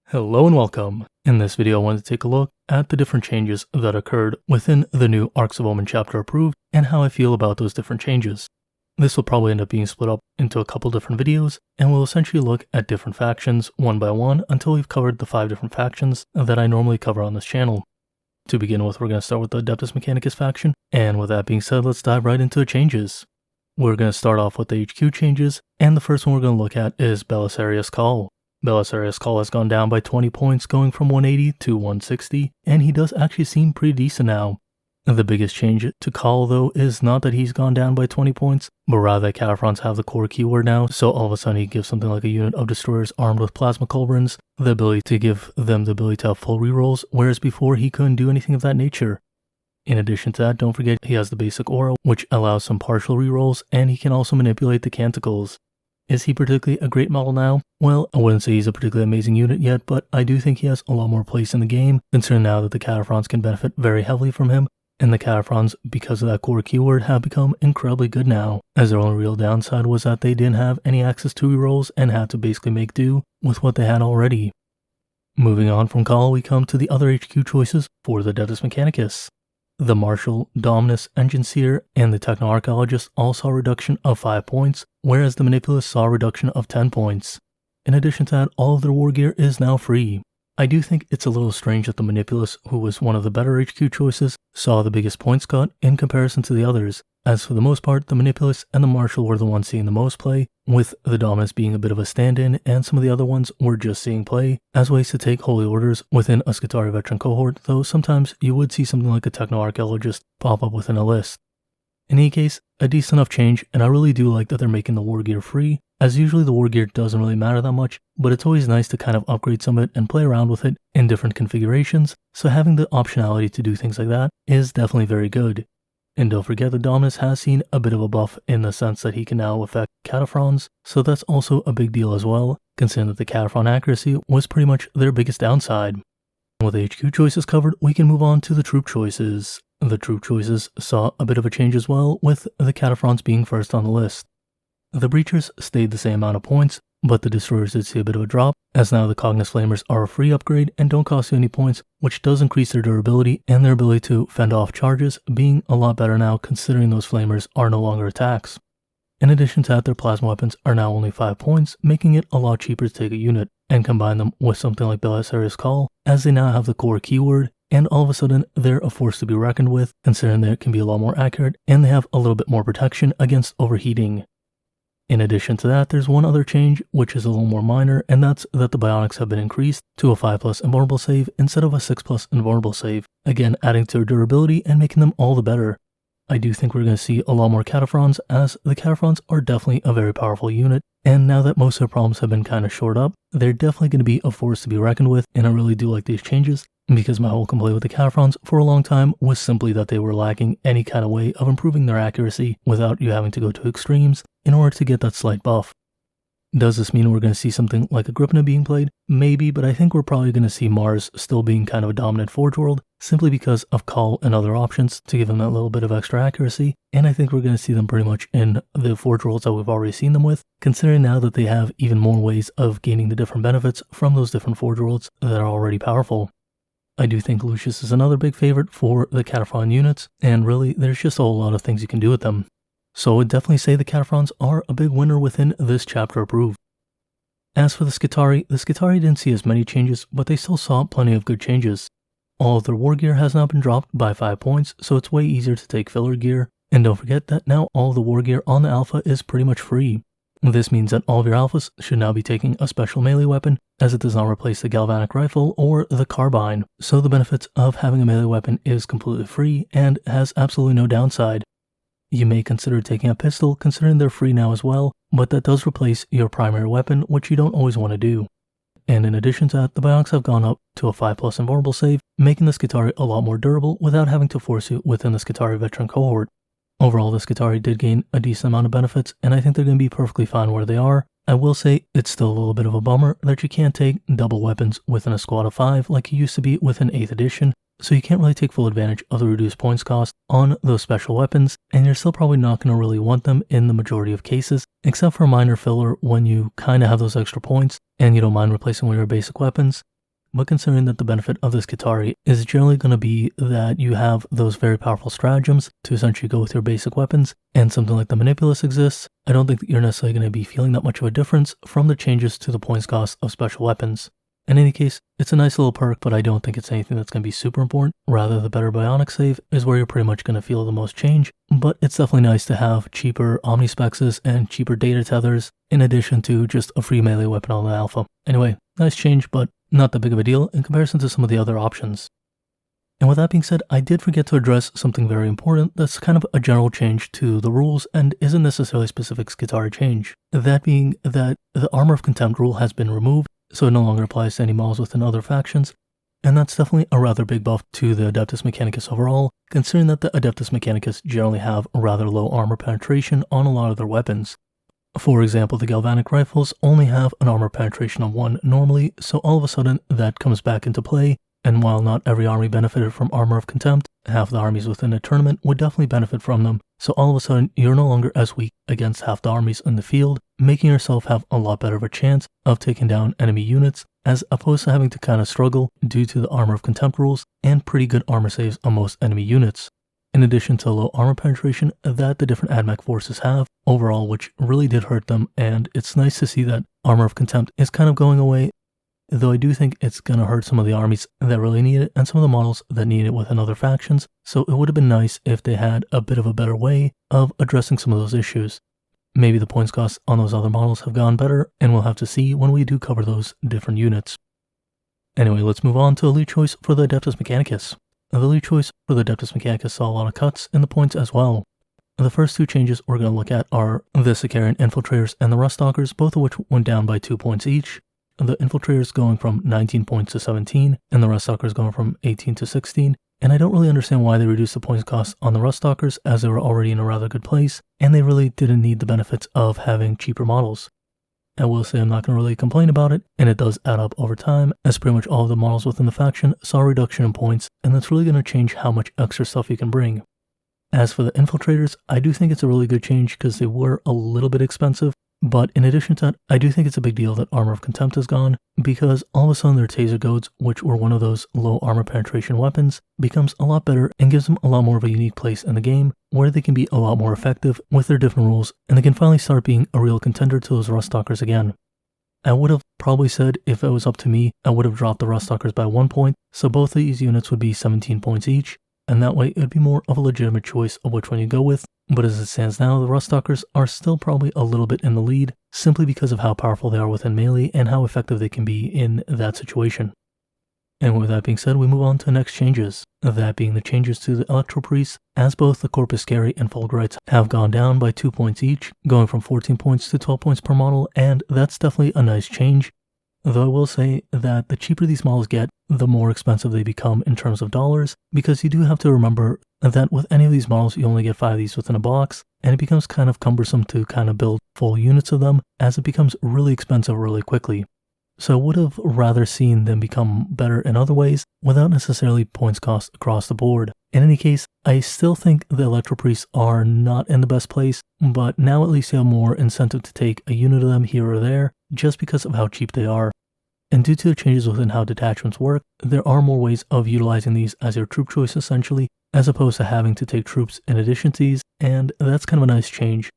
Hello and welcome. In this video I wanted to take a look at the different changes that occurred within the new Arks of Omens chapter approved and how I feel about those different changes. This will probably end up being split up into a couple different videos and we'll essentially look at different factions one by one until we've covered the 5 different factions that I normally cover on this channel. To begin with, we're going to start with the Adeptus Mechanicus faction, and with that being said, let's dive right into the changes. We're going to start off with the HQ changes, and the first one we're going to look at is Belisarius' Call. Belisarius' Call has gone down by 20 points, going from 180 to 160, and he does actually seem pretty decent now. The biggest change to Call, though, is not that he's gone down by 20 points, but rather that Cataphrons have the core keyword now, so all of a sudden he gives something like a unit of destroyers armed with plasma culverins the ability to give them the ability to have full rerolls, whereas before he couldn't do anything of that nature. In addition to that, don't forget he has the basic aura, which allows some partial rerolls, and he can also manipulate the canticles. Is he particularly a great model now? Well, I wouldn't say he's a particularly amazing unit yet, but I do think he has a lot more place in the game, considering now that the Cataphrons can benefit very heavily from him, and the Cataphrons, because of that core keyword, have become incredibly good now, as their only real downside was that they didn't have any access to rerolls and had to basically make do with what they had already. Moving on from Call, we come to the other HQ choices for the Adeptus Mechanicus. The Marshal, Dominus, Engine Seer, and the Techno-Archaeologist all saw a reduction of 5 points, whereas the Manipulus saw a reduction of 10 points. In addition to that, all of their war gear is now free. I do think it's a little strange that the Manipulus, who was one of the better HQ choices, saw the biggest points cut in comparison to the others, as for the most part the Manipulus and the Marshal were the ones seeing the most play, with the Dominus being a bit of a stand-in and some of the other ones were just seeing play as ways to take holy orders within a Skitarii veteran cohort, though sometimes you would see something like a Techno-Archaeologist pop up within a list. In any case, a decent enough change, and I really do like that they're making the war gear free, as usually the war gear doesn't really matter that much, but it's always nice to kind of upgrade some of it and play around with it in different configurations, so having the optionality to do things like that is definitely very good. And don't forget the Dominus has seen a bit of a buff in the sense that he can now affect Cataphrons, so that's also a big deal as well, considering that the Cataphron accuracy was pretty much their biggest downside. With the HQ choices covered, we can move on to the troop choices. The troop choices saw a bit of a change as well, with the Cataphrons being first on the list. The Breachers stayed the same amount of points, but the Destroyers did see a bit of a drop, as now the Cognis Flamers are a free upgrade and don't cost you any points, which does increase their durability and their ability to fend off charges, being a lot better now considering those Flamers are no longer attacks. In addition to that, their plasma weapons are now only 5 points, making it a lot cheaper to take a unit, and combine them with something like Belisarius' Call, as they now have the core keyword, and all of a sudden they're a force to be reckoned with, considering they can be a lot more accurate, and they have a little bit more protection against overheating. In addition to that, there's one other change, which is a little more minor, and that's that the bionics have been increased to a 5+ invulnerable save instead of a 6+ invulnerable save, again adding to their durability and making them all the better. I do think we're going to see a lot more Cataphrons, as the Cataphrons are definitely a very powerful unit, and now that most of their problems have been kind of shored up, they're definitely going to be a force to be reckoned with, and I really do like these changes, because my whole complaint with the Cataphrons for a long time was simply that they were lacking any kind of way of improving their accuracy without you having to go to extremes in order to get that slight buff. Does this mean we're going to see something like Agrippina being played? Maybe, but I think we're probably going to see Mars still being kind of a dominant Forge World, simply because of Call and other options to give them that little bit of extra accuracy, and I think we're going to see them pretty much in the Forge Worlds that we've already seen them with, considering now that they have even more ways of gaining the different benefits from those different Forge Worlds that are already powerful. I do think Lucius is another big favorite for the Cataphron units, and really there's just a whole lot of things you can do with them. So I would definitely say the Cataphrons are a big winner within this chapter approved. As for the Skitarii didn't see as many changes, but they still saw plenty of good changes. All of their war gear has now been dropped by 5 points, so it's way easier to take filler gear, and don't forget that now all of the war gear on the alpha is pretty much free. This means that all of your alphas should now be taking a special melee weapon, as it does not replace the galvanic rifle or the carbine, so the benefits of having a melee weapon is completely free and has absolutely no downside. You may consider taking a pistol, considering they're free now as well, but that does replace your primary weapon, which you don't always want to do. And in addition to that, the bionics have gone up to a 5+ invulnerable save, making the Skitarii a lot more durable without having to force you within the Skitarii veteran cohort. Overall, the Skitarii did gain a decent amount of benefits, and I think they're going to be perfectly fine where they are. I will say it's still a little bit of a bummer that you can't take double weapons within a squad of 5 like you used to be within 8th edition, so you can't really take full advantage of the reduced points cost on those special weapons, and you're still probably not going to really want them in the majority of cases, except for minor filler when you kind of have those extra points and you don't mind replacing one of your basic weapons. but considering that the benefit of this Kitari is generally going to be that you have those very powerful stratagems to essentially go with your basic weapons, and something like the Manipulus exists, I don't think that you're necessarily going to be feeling that much of a difference from the changes to the points cost of special weapons. In any case, it's a nice little perk, but I don't think it's anything that's going to be super important. Rather, the better bionic save is where you're pretty much going to feel the most change, but it's definitely nice to have cheaper omnispexes and cheaper data tethers, in addition to just a free melee weapon on the alpha. Anyway, nice change, but not that big of a deal in comparison to some of the other options. And with that being said, I did forget to address something very important that's kind of a general change to the rules and isn't necessarily a specific Skitarii change. That being that the Armor of Contempt rule has been removed, so it no longer applies to any models within other factions, and that's definitely a rather big buff to the Adeptus Mechanicus overall, considering that the Adeptus Mechanicus generally have rather low armor penetration on a lot of their weapons. For example, the Galvanic Rifles only have an armor penetration of 1 normally, so all of a sudden that comes back into play, and while not every army benefited from Armor of Contempt, half the armies within a tournament would definitely benefit from them, so all of a sudden you're no longer as weak against half the armies in the field, making yourself have a lot better of a chance of taking down enemy units, as opposed to having to kind of struggle due to the Armor of Contempt rules and pretty good armor saves on most enemy units. In addition to low armor penetration that the different Admech forces have overall, which really did hurt them, and it's nice to see that Armor of Contempt is kind of going away, though I do think it's going to hurt some of the armies that really need it and some of the models that need it within other factions, so it would have been nice if they had a bit of a better way of addressing some of those issues. Maybe the points costs on those other models have gone better, and we'll have to see when we do cover those different units. Anyway, let's move on to elite choice for the Adeptus Mechanicus. The elite choice for the Adeptus Mechanicus saw a lot of cuts in the points as well. The first two changes we're going to look at are the Sicarian Infiltrators and the Ruststalkers, both of which went down by 2 points each. The Infiltrators going from 19 points to 17, and the Ruststalkers going from 18 to 16, and I don't really understand why they reduced the points cost on the Ruststalkers, as they were already in a rather good place, and they really didn't need the benefits of having cheaper models. I will say I'm not going to really complain about it, and it does add up over time, as pretty much all of the models within the faction saw a reduction in points, and that's really going to change how much extra stuff you can bring. As for the Infiltrators, I do think it's a really good change because they were a little bit expensive, but in addition to that, I do think it's a big deal that Armor of Contempt is gone, because all of a sudden their Taser Goads, which were one of those low armor penetration weapons, becomes a lot better and gives them a lot more of a unique place in the game, where they can be a lot more effective with their different rules, and they can finally start being a real contender to those Ruststalkers again. I would have probably said, if it was up to me, I would have dropped the Ruststalkers by 1 point, so both of these units would be 17 points each, and that way it would be more of a legitimate choice of which one you go with. But as it stands now, the Ruststalkers are still probably a little bit in the lead, simply because of how powerful they are within melee and how effective they can be in that situation. And with that being said, we move on to the next changes, that being the changes to the Electro-Priests, as both the Corpus Carry and Fulgurites have gone down by 2 points each, going from 14 points to 12 points per model, and that's definitely a nice change. Though I will say that the cheaper these models get, the more expensive they become in terms of dollars, because you do have to remember that with any of these models you only get 5 of these within a box, and it becomes kind of cumbersome to kind of build full units of them, as it becomes really expensive really quickly. So I would have rather seen them become better in other ways, without necessarily points cost across the board. In any case, I still think the Electro-Priests are not in the best place, but now at least you have more incentive to take a unit of them here or there, just because of how cheap they are. And due to the changes within how detachments work, there are more ways of utilizing these as your troop choice essentially, as opposed to having to take troops in addition to these, and that's kind of a nice change.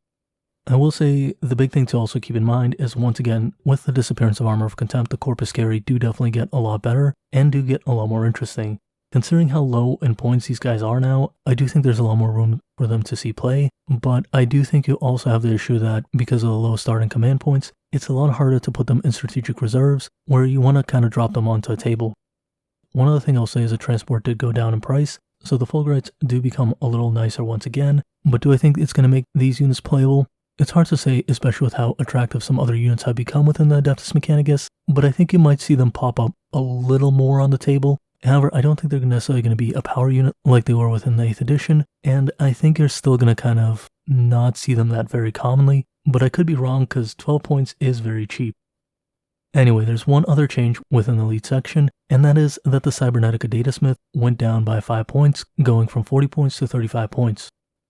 I will say the big thing to also keep in mind is, once again, with the disappearance of Armor of Contempt, the Corpus Carry do definitely get a lot better, and do get a lot more interesting. Considering how low in points these guys are now, I do think there's a lot more room for them to see play, but I do think you also have the issue that, because of the low starting command points, it's a lot harder to put them in strategic reserves, where you want to kind of drop them onto a table. One other thing I'll say is the transport did go down in price, so the Fulgurites do become a little nicer once again, but do I think it's going to make these units playable? It's hard to say, especially with how attractive some other units have become within the Adeptus Mechanicus, but I think you might see them pop up a little more on the table. However, I don't think they're necessarily going to be a power unit like they were within the 8th edition, and I think you're still going to kind of not see them that very commonly, but I could be wrong because 12 points is very cheap. Anyway, there's one other change within the elite section, and that is that the Cybernetica Datasmith went down by 5 points, going from 40 points to 35 points.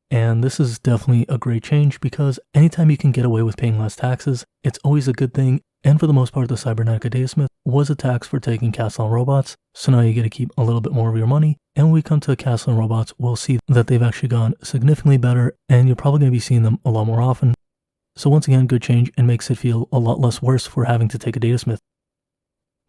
And this is definitely a great change because anytime you can get away with paying less taxes, it's always a good thing. And for the most part, the Cybernetic Adeptus was a tax for taking castle and robots, so now you get to keep a little bit more of your money. And when we come to castle and robots, we'll see that they've actually gone significantly better, and you're probably going to be seeing them a lot more often. So once again, good change, and makes it feel a lot less worse for having to take a Datasmith.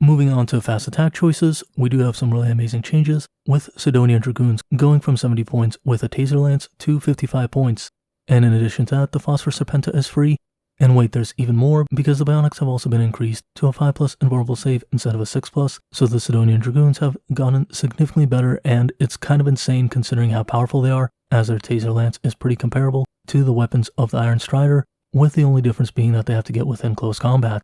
Moving on to fast attack choices, we do have some really amazing changes, with Sidonian Dragoons going from 70 points with a Taser Lance to 55 points. And in addition to that, the Phosphorus Serpenta is free. And wait, there's even more, because the Bionics have also been increased to a 5+ invulnerable save instead of a 6+, so the Sidonian Dragoons have gotten significantly better, and it's kind of insane considering how powerful they are, as their Taser Lance is pretty comparable to the weapons of the Iron Strider, with the only difference being that they have to get within close combat.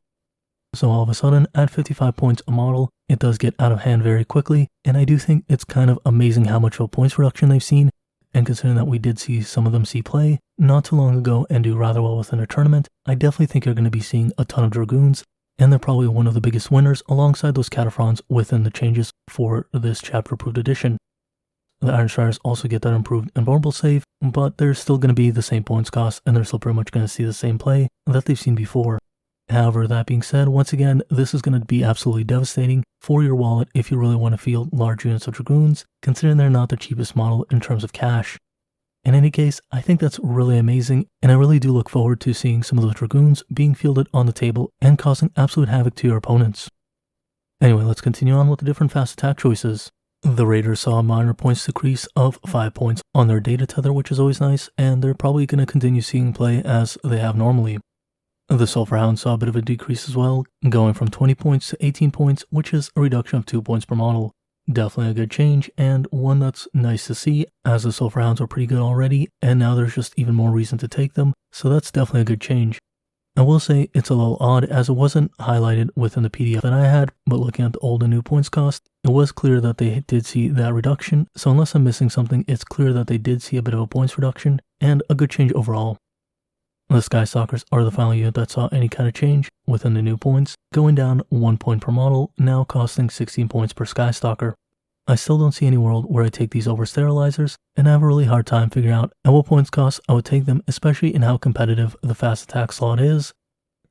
So all of a sudden, at 55 points a model, it does get out of hand very quickly, and I do think it's kind of amazing how much of a points reduction they've seen, and considering that we did see some of them see play not too long ago and do rather well within a tournament, I definitely think you're going to be seeing a ton of Dragoons, and they're probably one of the biggest winners alongside those Cataphrons within the changes for this chapter-approved edition. The Iron Striders also get that improved invulnerable save, but they're still going to be the same points cost, and they're still pretty much going to see the same play that they've seen before. However, that being said, once again, this is going to be absolutely devastating for your wallet if you really want to field large units of Dragoons, considering they're not the cheapest model in terms of cash. In any case, I think that's really amazing, and I really do look forward to seeing some of those Dragoons being fielded on the table and causing absolute havoc to your opponents. Anyway, let's continue on with the different fast attack choices. The Raiders saw a minor points decrease of 5 points on their data tether, which is always nice, and they're probably going to continue seeing play as they have normally. The Sulphur Hound saw a bit of a decrease as well, going from 20 points to 18 points, which is a reduction of 2 points per model. Definitely a good change, and one that's nice to see, as the Sulphur Hounds were pretty good already, and now there's just even more reason to take them, so that's definitely a good change. I will say it's a little odd as it wasn't highlighted within the PDF that I had, but looking at the old and new points cost, it was clear that they did see that reduction, so unless I'm missing something, it's clear that they did see a bit of a points reduction, and a good change overall. The Skystalkers are the final unit that saw any kind of change within the new points, going down 1 point per model, now costing 16 points per Skystalker. I still don't see any world where I take these over sterilizers, and I have a really hard time figuring out at what points cost I would take them, especially in how competitive the fast attack slot is.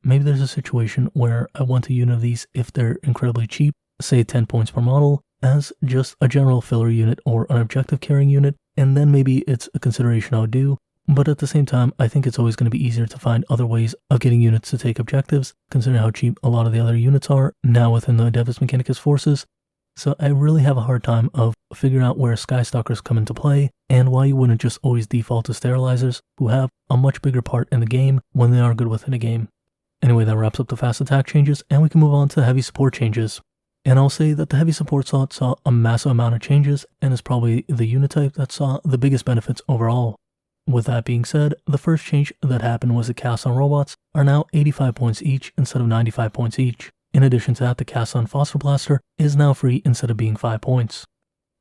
Maybe there's a situation where I want a unit of these if they're incredibly cheap, say 10 points per model, as just a general filler unit or an objective carrying unit, and then maybe it's a consideration I would do. But at the same time, I think it's always going to be easier to find other ways of getting units to take objectives, considering how cheap a lot of the other units are now within the Adeptus Mechanicus forces. So I really have a hard time of figuring out where Skystalkers come into play, and why you wouldn't just always default to sterilizers, who have a much bigger part in the game when they are good within a game. Anyway, that wraps up the fast attack changes, and we can move on to heavy support changes. And I'll say that the heavy support slot saw a massive amount of changes, and is probably the unit type that saw the biggest benefits overall. With that being said, the first change that happened was the Casson robots are now 85 points each instead of 95 points each. In addition to that, the Casson Phosphor Blaster is now free instead of being 5 points.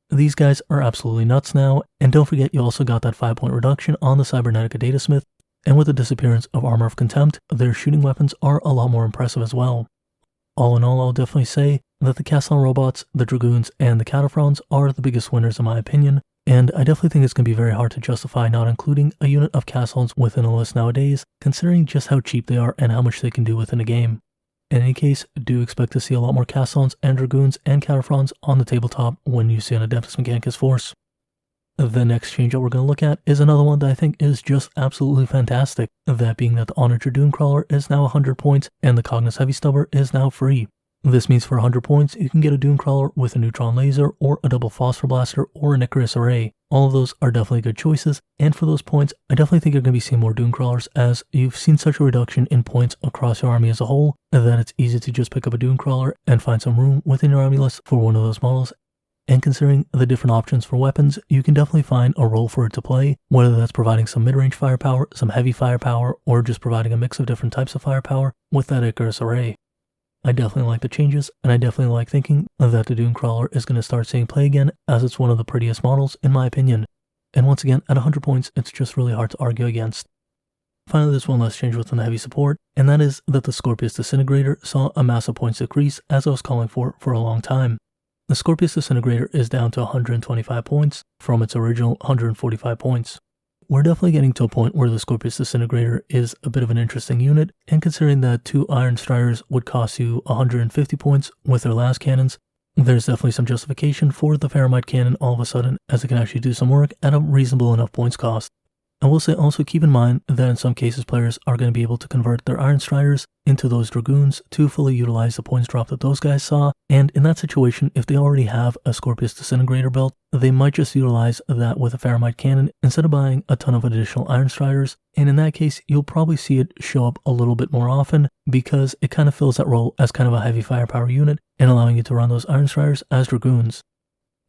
These guys are absolutely nuts now, and don't forget you also got that 5-point reduction on the Cybernetic Adeptus, and with the disappearance of Armor of Contempt, their shooting weapons are a lot more impressive as well. All in all, I'll definitely say that the Casson robots, the Dragoons, and the Cataphrons are the biggest winners in my opinion, and I definitely think it's going to be very hard to justify not including a unit of Cassons within a list nowadays, considering just how cheap they are and how much they can do within a game. In any case, do expect to see a lot more Cassons and Dragoons and Cataphrons on the tabletop when you see an Adeptus Mechanicus force. The next change that we're going to look at is another one that I think is just absolutely fantastic, that being that the Honored Dragoon Crawler is now 100 points and the Cognus Heavy Stubber is now free. This means for 100 points, you can get a Dune Crawler with a Neutron Laser or a double Phosphor Blaster or an Icarus Array. All of those are definitely good choices, and for those points, I definitely think you're going to be seeing more Dune Crawlers as you've seen such a reduction in points across your army as a whole that it's easy to just pick up a Dune Crawler and find some room within your army list for one of those models. And considering the different options for weapons, you can definitely find a role for it to play, whether that's providing some mid-range firepower, some heavy firepower, or just providing a mix of different types of firepower with that Icarus Array. I definitely like the changes, and I definitely like thinking that the Dune Crawler is going to start seeing play again, as it's one of the prettiest models in my opinion. And once again, at 100 points, it's just really hard to argue against. Finally, there's one last change within the heavy support, and that is that the Scorpius Disintegrator saw a massive points decrease, as I was calling for a long time. The Scorpius Disintegrator is down to 125 points from its original 145 points. we're definitely getting to a point where the Scorpius Disintegrator is a bit of an interesting unit, and considering that 2 Iron Striders would cost you 150 points with their last cannons, there's definitely some justification for the Pharamite Cannon all of a sudden, as it can actually do some work at a reasonable enough points cost. I will say also keep in mind that in some cases players are going to be able to convert their Iron Striders into those Dragoons to fully utilize the points drop that those guys saw, and in that situation, if they already have a Scorpius Disintegrator built, they might just utilize that with a Pharamite Cannon instead of buying a ton of additional Iron Striders, and in that case, you'll probably see it show up a little bit more often because it kind of fills that role as kind of a heavy firepower unit and allowing you to run those Iron Striders as Dragoons.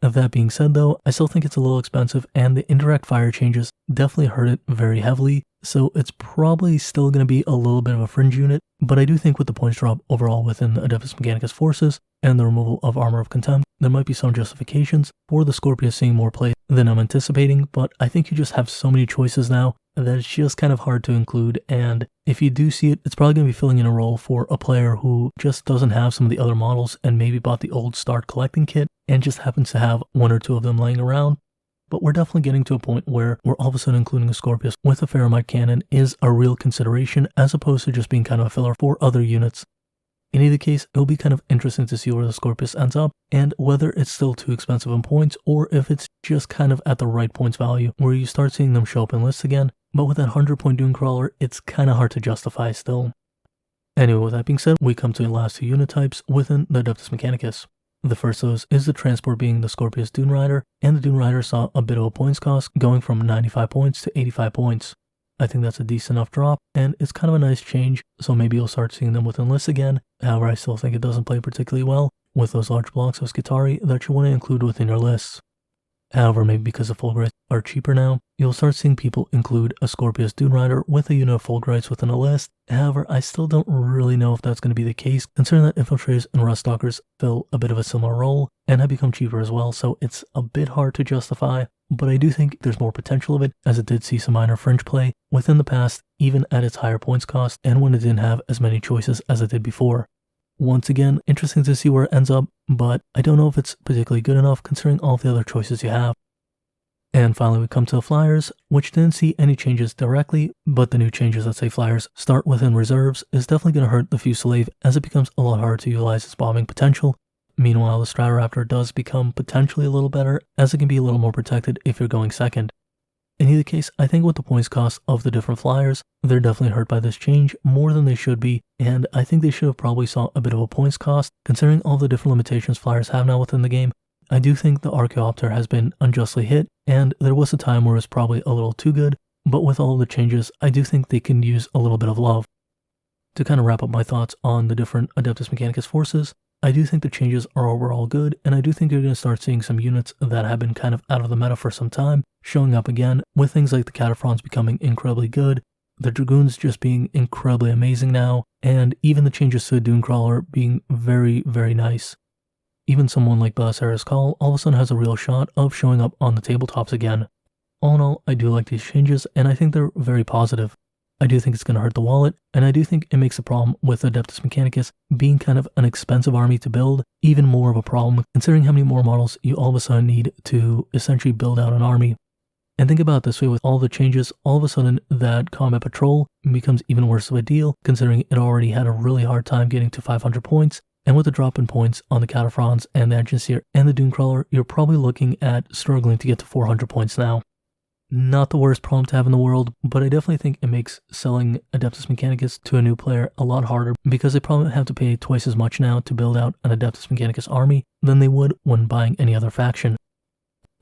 That being said though, I still think it's a little expensive and the indirect fire changes definitely hurt it very heavily, so it's probably still going to be a little bit of a fringe unit, but I do think with the points drop overall within the Adeptus Mechanicus forces and the removal of Armor of Contempt, there might be some justifications for the Scorpius seeing more play than I'm anticipating, but I think you just have so many choices now that it's just kind of hard to include, and if you do see it, it's probably going to be filling in a role for a player who just doesn't have some of the other models and maybe bought the old Start Collecting kit and just happens to have 1 or 2 of them laying around. But we're definitely getting to a point where all of a sudden including a Scorpius with a Pharamite Cannon is a real consideration as opposed to just being kind of a filler for other units. In either case, it'll be kind of interesting to see where the Scorpius ends up and whether it's still too expensive in points or if it's just kind of at the right points value where you start seeing them show up in lists again, but with that 100-point Dunecrawler, it's kind of hard to justify still. Anyway, with that being said, we come to the last 2 unit types within the Adeptus Mechanicus. The first of those is the transport being the Scorpius Dune Rider, and the Dune Rider saw a bit of a points cost going from 95 points to 85 points. I think that's a decent enough drop, and it's kind of a nice change, so maybe you'll start seeing them within lists again. However, I still think it doesn't play particularly well with those large blocks of Skitarii that you want to include within your lists. However, maybe because the Fulgurites are cheaper now, you'll start seeing people include a Scorpius Dune Rider with a unit of Fulgurites within a list. However, I still don't really know if that's going to be the case, considering that Infiltrators and Ruststalkers fill a bit of a similar role and have become cheaper as well, so it's a bit hard to justify, but I do think there's more potential of it, as it did see some minor fringe play within the past, even at its higher points cost, and when it didn't have as many choices as it did before. Once again, interesting to see where it ends up, but I don't know if it's particularly good enough considering all of the other choices you have. And finally we come to the Flyers, which didn't see any changes directly, but the new changes that say Flyers start within reserves is definitely going to hurt the Fusilier as it becomes a lot harder to utilize its bombing potential. Meanwhile, the Stratoraptor does become potentially a little better, as it can be a little more protected if you're going second. In either case, I think with the points cost of the different Flyers, they're definitely hurt by this change more than they should be, and I think they should have probably saw a bit of a points cost, considering all the different limitations Flyers have now within the game. I do think the Archaeopter has been unjustly hit, and there was a time where it was probably a little too good, but with all the changes, I do think they can use a little bit of love. To kind of wrap up my thoughts on the different Adeptus Mechanicus forces, I do think the changes are overall good, and I do think you're going to start seeing some units that have been kind of out of the meta for some time showing up again, with things like the Cataphrons becoming incredibly good, the Dragoons just being incredibly amazing now, and even the changes to the Dunecrawler being very, very nice. Even someone like Belisarius Call all of a sudden has a real shot of showing up on the tabletops again. All in all, I do like these changes, and I think they're very positive. I do think it's going to hurt the wallet, and I do think it makes the problem with Adeptus Mechanicus being kind of an expensive army to build even more of a problem, considering how many more models you all of a sudden need to essentially build out an army. And think about it this way, with all the changes, all of a sudden that Combat Patrol becomes even worse of a deal, considering it already had a really hard time getting to 500 points, and with the drop in points on the Cataphrons and the Agenseer and the Dunecrawler, you're probably looking at struggling to get to 400 points now. Not the worst problem to have in the world, but I definitely think it makes selling Adeptus Mechanicus to a new player a lot harder, because they probably have to pay twice as much now to build out an Adeptus Mechanicus army than they would when buying any other faction.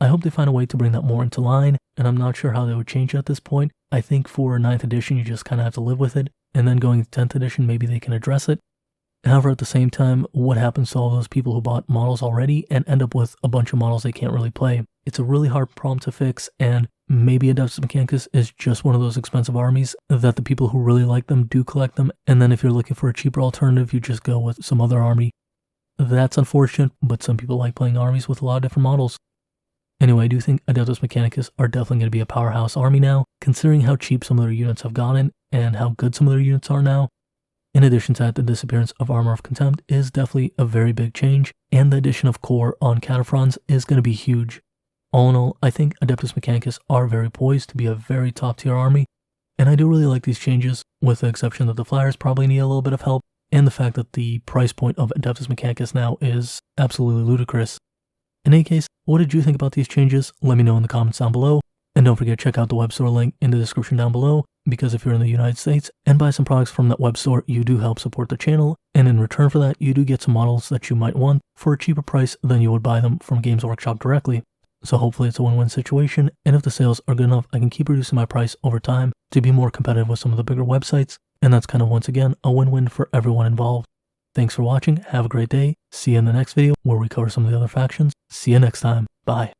I hope they find a way to bring that more into line, and I'm not sure how they would change at this point. I think for 9th edition you just kind of have to live with it, and then going to 10th edition maybe they can address it. However, at the same time, what happens to all those people who bought models already and end up with a bunch of models they can't really play? It's a really hard problem to fix, and maybe Adeptus Mechanicus is just one of those expensive armies that the people who really like them do collect them, and then if you're looking for a cheaper alternative, you just go with some other army. That's unfortunate, but some people like playing armies with a lot of different models. Anyway, I do think Adeptus Mechanicus are definitely going to be a powerhouse army now, considering how cheap some of their units have gotten and how good some of their units are now. In addition to that, the disappearance of Armor of Contempt is definitely a very big change, and the addition of Core on Cataphrons is going to be huge. All in all, I think Adeptus Mechanicus are very poised to be a very top tier army, and I do really like these changes, with the exception that the flyers probably need a little bit of help, and the fact that the price point of Adeptus Mechanicus now is absolutely ludicrous. In any case, what did you think about these changes? Let me know in the comments down below, and don't forget to check out the web store link in the description down below, because if you're in the United States and buy some products from that web store, you do help support the channel, and in return for that, you do get some models that you might want for a cheaper price than you would buy them from Games Workshop directly. So hopefully it's a win-win situation, and if the sales are good enough, I can keep reducing my price over time to be more competitive with some of the bigger websites, and that's kind of once again a win-win for everyone involved. Thanks for watching, have a great day, see you in the next video where we cover some of the other factions. See you next time, bye.